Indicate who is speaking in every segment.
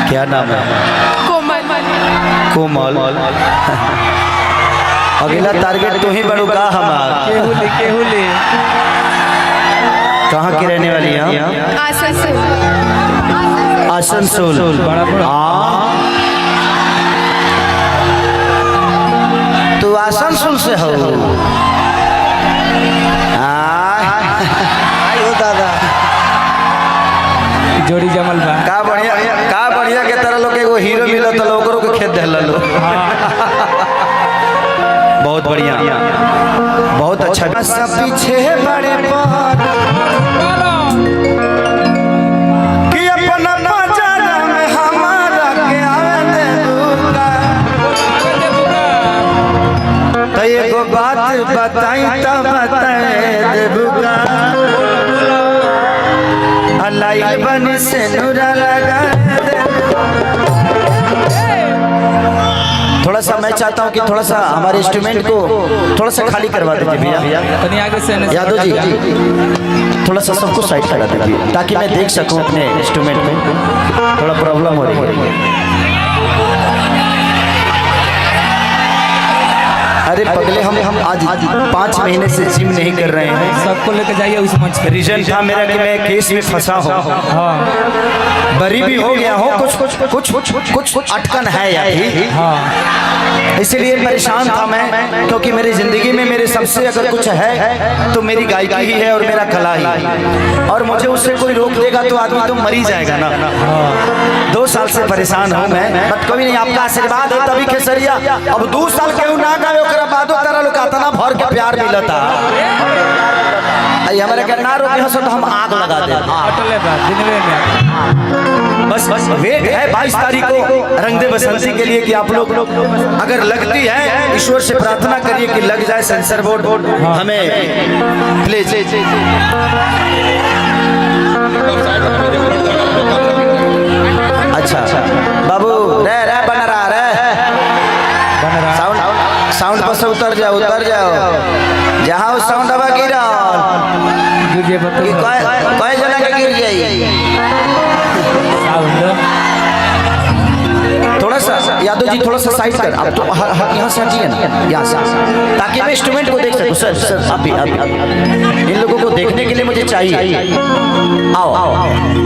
Speaker 1: क्या नाम है? कोमल। अगला टारगेट तो ही बढ़ू का हमार।
Speaker 2: केहुली
Speaker 1: कहाँ की रहने वाली है? आसनसोल। तू आसनसोल से हो? आयो दादा
Speaker 2: जोड़ी जमल बा।
Speaker 1: का बढ़िया के तरह लोग एगो हीरो मिलो तो लोगों को खेत दहला लो। बहुत बढ़िया, बहुत अच्छा। सब पीछे बड़े कि अपना बाजार में हमारा के आवे देबुका। तो एगो बात बताई तो बताए देबुका। अलाई बन से नूरा लगा। थोड़ा सा मैं चाहता हूँ कि थोड़ा सा हमारे इंस्ट्रूमेंट को थोड़ा सा खाली करवा दीजिए भैया। यादव जी थोड़ा सा सबको साइड करा दीजिए ताकि मैं देख सकूं अपने इंस्ट्रूमेंट में। थोड़ा प्रॉब्लम हो रही है। अरे पगले हम आज 5 महीने से जिम नहीं कर रहे हैं।
Speaker 2: सबको लेकर जाइए उस मंच पे।
Speaker 1: रीजन था मेरा कि मैं केस में फंसा हूँ, बरी भी हो गया हूँ, कुछ अटकन है यार। इसलिए परेशान था मैं, क्योंकि मेरी जिंदगी में मेरे सबसे अगर कुछ है तो मेरी गायकी ही है और मेरा कला ही। और मुझे उससे कोई रोक देगा तो आदमी तो मर ही जाएगा ना। 2 साल से परेशान हूँ मैं, बट कभी नहीं। आपका आशीर्वाद है तभी केसरिया। अब 2 साल क्यों ना गए बादो तारा लोग तना भर के प्यार मिलता। हमारे के ना रोके हंसो तो हम आग लगा दे। बस वेट है 22 तारीख को रंग दे बसंती के लिए कि आप लोग अगर लगती है ईश्वर से प्रार्थना करिए कि लग जाए। सेंसर बोर्ड हमें प्लीज। अच्छा बाबू रे बन रहा साउंड पर से उतर जाओ जहाँ साउंड अब गिरा कई जना के गिर जाई। थोड़ा सा यादव जी थोड़ा सा साइड कर। आप तो यहाँ से हटिए ना, यहाँ से, ताकि मैं इंस्ट्रूमेंट को देख सकूं। सर अभी इन लोगों को देखने के लिए मुझे चाहिए। आओ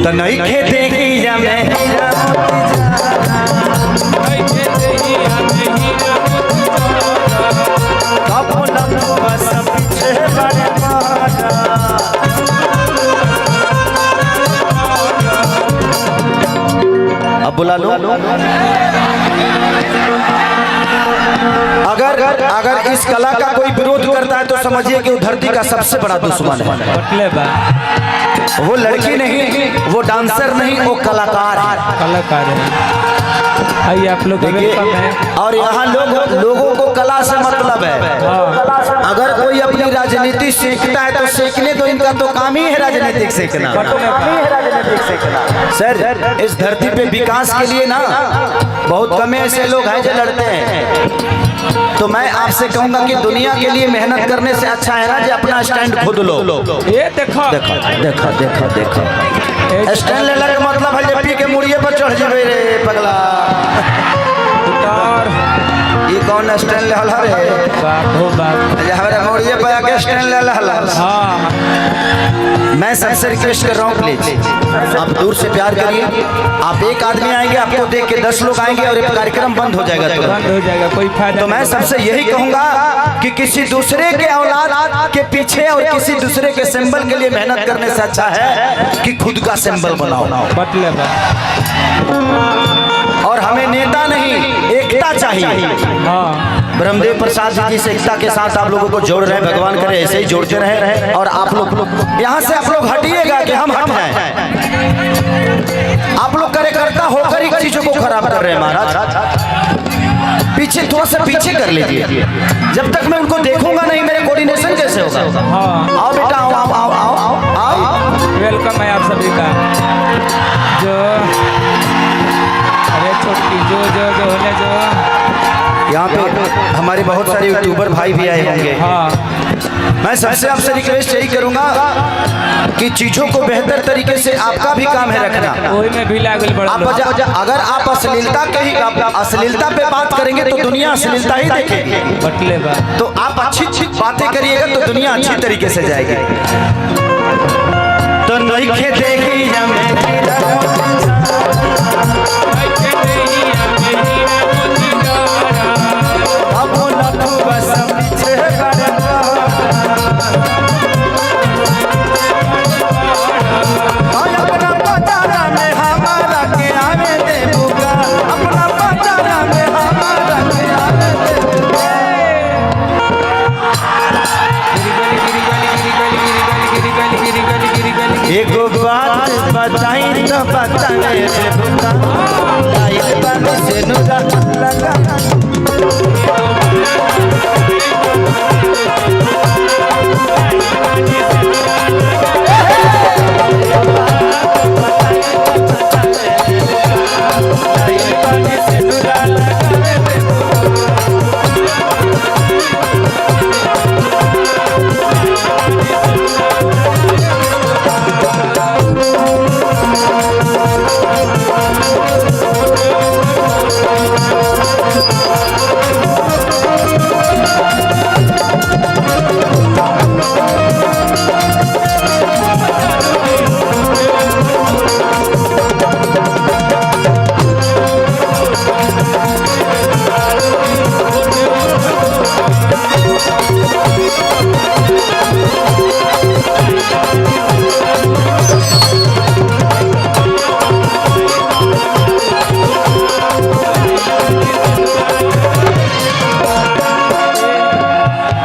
Speaker 1: तो नहीं खेते ही अब बुला लो। अगर इस कला का कोई विरोध करता है तो समझिए कि वो धरती का सबसे बड़ा दुश्मन है। वो लड़की नहीं, वो डांसर नहीं, वो कलाकार है।
Speaker 2: आइए आप लोग
Speaker 1: और यहाँ लोगों को कला से मतलब है। अगर कोई अपनी राजनीति सीखता है तो सीखने दो, इनका तो काम ही है राजनीतिक सीखना। सर इस धरती पे विकास के लिए ना बहुत कम ऐसे लोग हैं जो लड़ते हैं। तो मैं आपसे कहूंगा कि दुनिया के लिए मेहनत करने से अच्छा है ना जो अपना स्टैंड खुद लो।
Speaker 2: ये देखो
Speaker 1: स्टैंड लेने का मतलब है जब पी के मुड़िए पर चढ़ जावे रे पगला। ये कौन स्टैंड ले हल रे? हमारे मुड़िए पर आके स्टैंड ले हल। मैं सबसे रिक्वेस्ट कर रहा हूँ प्लीज आप दूर से प्यार करिए। आप एक आदमी आएंगे, आपको देख के 10 लोग आएंगे और एक कार्यक्रम बंद हो जाएगा।
Speaker 2: कोई फायदा।
Speaker 1: तो मैं सबसे यही कहूंगा कि किसी दूसरे के औलाद के पीछे और किसी दूसरे के सिंबल के लिए मेहनत करने से अच्छा है कि खुद का सिंबल बनाओ। और हमें नेता नहीं, एकता चाहिए। ब्रह्मदेव प्रसाद जी से एकता के साथ आप लोगों को जोड़ रहे हैं। भगवान करे ऐसे ही जोड़ते रहे। और आप लोग यहाँ से आप लोग हटिएगा कि हम हट हैं। आप लोग कार्यकर्ता होकर ही चीजों को खराब कर रहे हैं महाराज। पीछे थोड़ा सा पीछे कर लीजिए। जब तक मैं उनको देखूंगा नहीं मेरे कोऑर्डिनेशन कैसे होगा। आओ बेटा आओ।
Speaker 2: वेलकम है आप सभी का। जो अरे छोटकी जो होने जो
Speaker 1: यहाँ पे हमारे बहुत सारे यूट्यूबर भाई भी आए होंगे।
Speaker 2: हाँ
Speaker 1: मैं सबसे आपसे रिक्वेस्ट यही करूंगा कि चीजों को बेहतर तरीके से आपका भी काम है रखना।
Speaker 2: वही में भी लागल बड़ा
Speaker 1: आप
Speaker 2: लोग।
Speaker 1: अगर आप अश्लीलता पे बात करेंगे तो दुनिया अश्लीलता ही देखेगी।
Speaker 2: बटले बा
Speaker 1: तो आप अच्छी बातें करिएगा तो दुनिया अच्छी तरीके से जाएगी। तो नइखे देखी अब लखू बस पीछे अपना पतारा में हमारा के आवे देबुगा, अपना पतारा में हमारा के आवे देबुगा। एगो बात बताई तो बताए देबुगा, आई बात से नुरा लगा।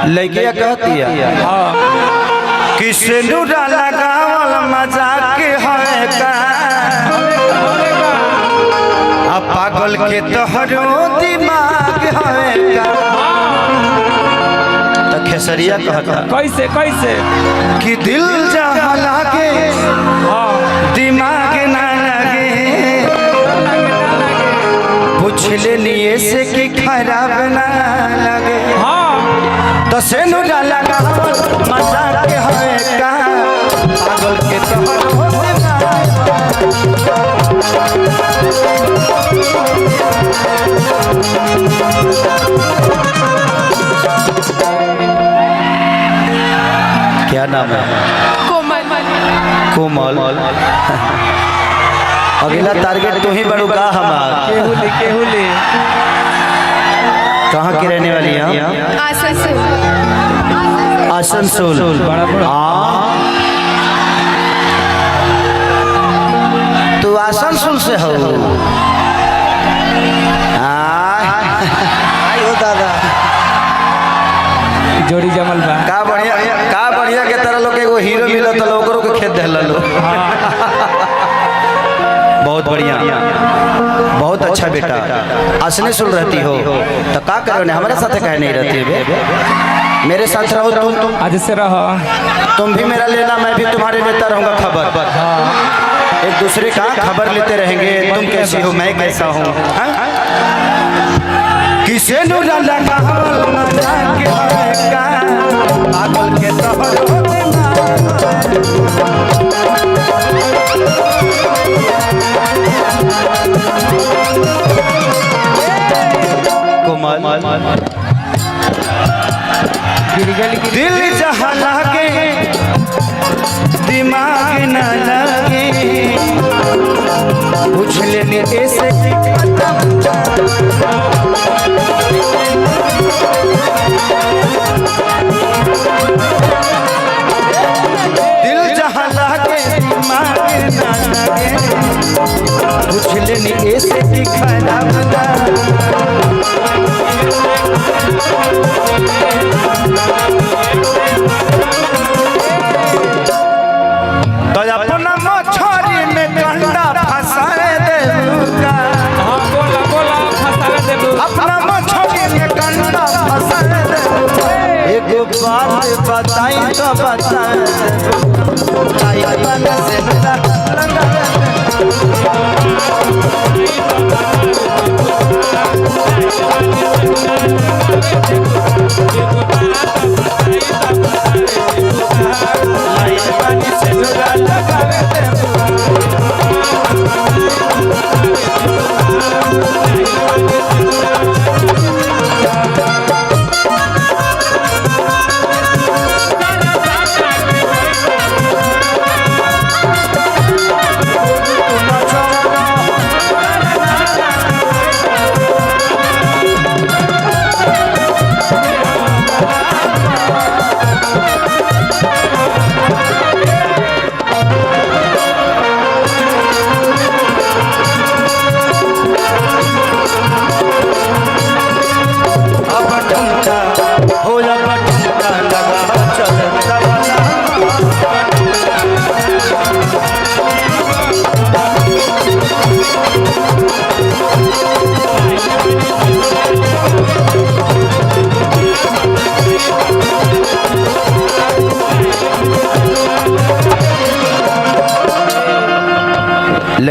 Speaker 1: लड़किया कहती है किसे नुरा लगावल मजाक है का, आ पागल के तोहरो दिमाग है का। तो खेसरिया कहता
Speaker 2: कैसे कैसे
Speaker 1: कि दिल जहाँ लागे दिमाग ना लगे, पूछ ले लिए से कि खराब ना लगे। तो से नुरा लगा मजाक है का, पागल के तोहरो क्या नाम है? कोमल। अगला टारगेट तू ही बनू का हमारा।
Speaker 2: केहुली
Speaker 1: कहाँ की रहने वाली है? आसनसोल।
Speaker 2: बड़ा बड़ा
Speaker 1: तू आसनसोल से हो? आयो दादा
Speaker 2: जोड़ी जमल बा
Speaker 1: का बढ़िया के तरह लोग एगो हीरो मिलो तो लोगों को खेत दे लो। बहुत बढ़िया, बहुत अच्छा बेटा। आसने सुन रहती हो तो का करो? हमारे साथ कह नहीं रहती है, मेरे साथ रहो तुम।
Speaker 2: आज से रहो,
Speaker 1: तुम भी मेरा लेना, मैं भी तुम्हारे लेता रहूंगा खबर। एक दूसरे का खबर लेते रहेंगे, तुम कैसी हो मैं कैसा हूँ। किसे नुरा लगा मजाक है का, पागल के तोहरो कोमल। दिल जहाँ लागे दिमाग न लगे, पूछ लेने ऐसे दिल जहाँ लागे दिमाग न लगे, पूछ लेने ऐसे खराब तो अपना मछरी में कंडा फंसा देबुगा।
Speaker 2: बोला फंसा देबू।
Speaker 1: अपना मछरी में कंडा फंसा देबुगा। एगो बात बताई तो बताए देबुगा, आई बन से नुरा लगा।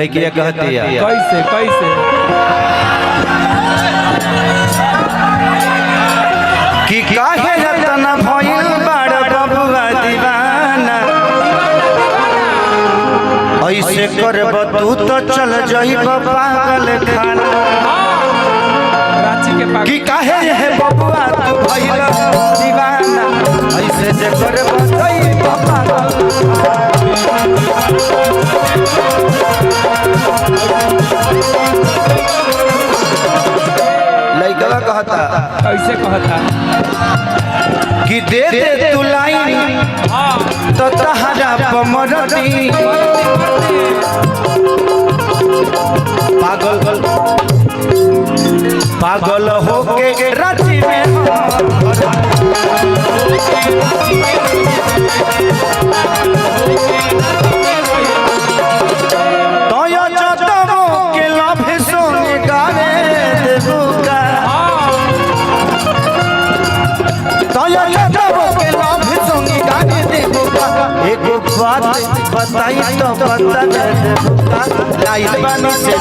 Speaker 1: लड़किया कहती है
Speaker 2: कैसे कैसे
Speaker 1: कि काहे रतन भइल बड़ बबुआ दीवाना ऐसे करब तू तो चल जइब पागल खाना
Speaker 2: रांची के पास
Speaker 1: कि काहे है बबुआ तू भइल दीवाना ऐसे जे करब जइब पागल लइका कहता
Speaker 2: कैसे कहता
Speaker 1: कि दे दे तू लाइन
Speaker 2: हाँ
Speaker 1: तो तहरा पमरती पागल पागल होके रांची में तो यो जतमो के लभ सोन गावे देबुका तो यो जतमो के लभ सोन गावे देबुका एगो बात बताई तो बता देबुका लाइल बानी से